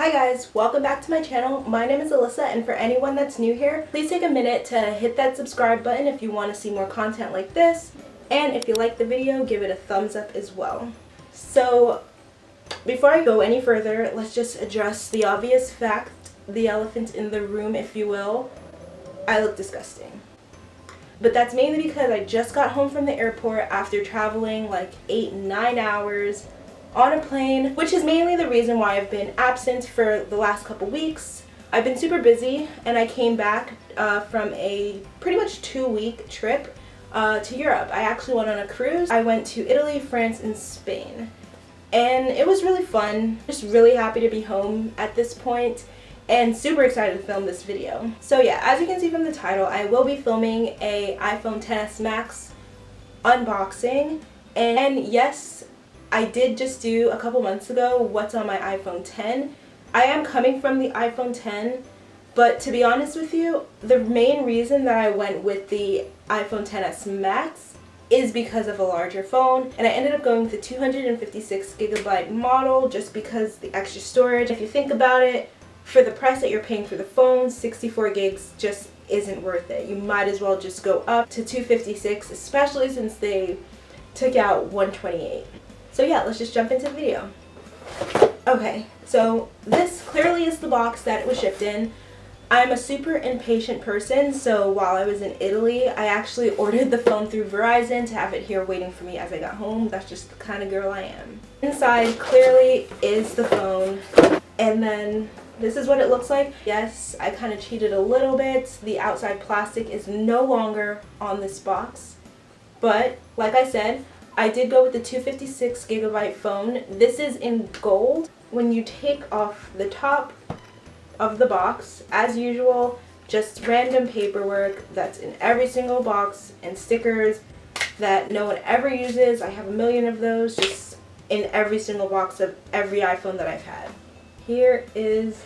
Hi guys, welcome back to my channel. My name is Alyssa, and for anyone that's new here, please take a minute to hit that subscribe button if you want to see more content like this, and if you like the video, give it a thumbs up as well. So before I go any further, let's just address the obvious fact, the elephant in the room if you will. I look disgusting. But that's mainly because I just got home from the airport after traveling like 8-9 hours on a plane, which is mainly the reason why I've been absent for the last couple weeks. I've been super busy, and I came back from a pretty much 2-week trip to Europe. I actually went on a cruise. I went to Italy, France, and Spain, and it was really fun. Just really happy to be home at this point and super excited to film this video. So yeah, as you can see from the title, I will be filming a iPhone XS Max unboxing, and yes, I did just do a couple months ago what's on my iPhone 10. I am coming from the iPhone 10, but to be honest with you, the main reason that I went with the iPhone XS Max is because of a larger phone, and I ended up going with the 256GB model just because the extra storage. If you think about it, for the price that you're paying for the phone, 64 gigs just isn't worth it. You might as well just go up to 256, especially since they took out 128. So yeah, let's just jump into the video. Okay, so this clearly is the box that it was shipped in. I'm a super impatient person, so while I was in Italy, I actually ordered the phone through Verizon to have it here waiting for me as I got home. That's just the kind of girl I am. Inside clearly is the phone, and then this is what it looks like. Yes, I kind of cheated a little bit. The outside plastic is no longer on this box, but like I said, I did go with the 256GB phone. This is in gold. When you take off the top of the box, as usual, just random paperwork that's in every single box and stickers that no one ever uses. I have a million of those just in every single box of every iPhone that I've had. Here is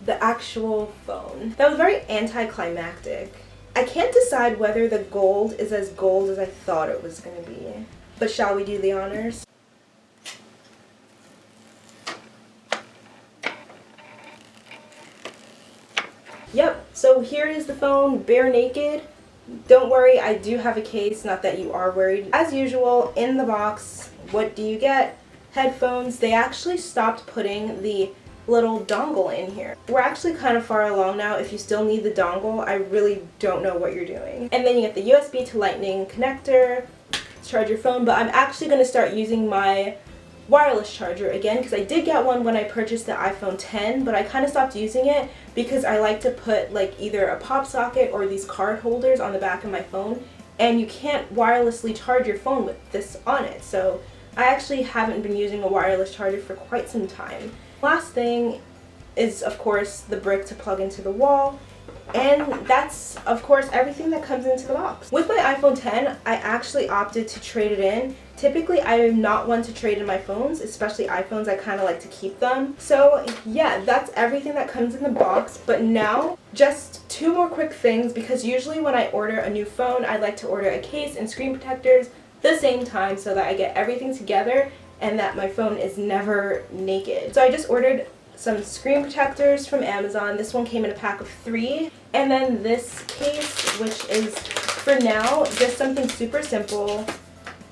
the actual phone. That was very anticlimactic. I can't decide whether the gold is as gold as I thought it was going to be. But shall we do the honors? Yep, so here is the phone, bare naked. Don't worry, I do have a case, not that you are worried. As usual, in the box, what do you get? Headphones. They actually stopped putting the little dongle in here. We're actually kind of far along now. If you still need the dongle, I really don't know what you're doing. And then you get the USB to Lightning connector to charge your phone, but I'm actually going to start using my wireless charger again because I did get one when I purchased the iPhone 10, but I kind of stopped using it because I like to put like either a pop socket or these card holders on the back of my phone, and you can't wirelessly charge your phone with this on it. So I actually haven't been using a wireless charger for quite some time. Last thing is, of course, the brick to plug into the wall, and that's, of course, everything that comes into the box. With my iPhone 10, I actually opted to trade it in. Typically, I am not one to trade in my phones, especially iPhones. I kind of like to keep them. So, yeah, that's everything that comes in the box. But now, just 2 more quick things, because usually when I order a new phone, I like to order a case and screen protectors the same time so that I get everything together and that my phone is never naked. So I just ordered some screen protectors from Amazon. This one came in a pack of 3. And then this case, which is, for now, just something super simple.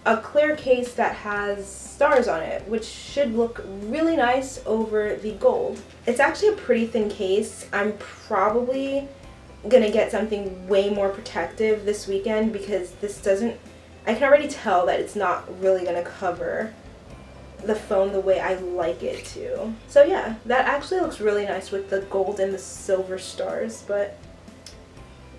A clear case that has stars on it, which should look really nice over the gold. It's actually a pretty thin case. I'm probably gonna get something way more protective this weekend because this doesn't, I can already tell that it's not really gonna cover the phone the way I like it to. So yeah, that actually looks really nice with the gold and the silver stars, but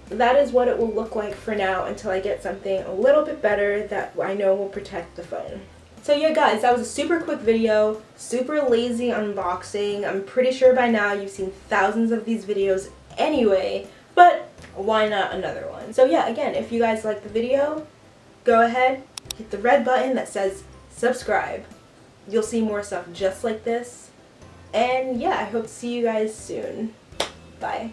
that is what it will look like for now until I get something a little bit better that I know will protect the phone. So yeah guys, that was a super quick video, super lazy unboxing. I'm pretty sure by now you've seen thousands of these videos anyway, but why not another one? So yeah, again, if you guys like the video, go ahead, hit the red button that says subscribe. You'll see more stuff just like this. And yeah, I hope to see you guys soon. Bye.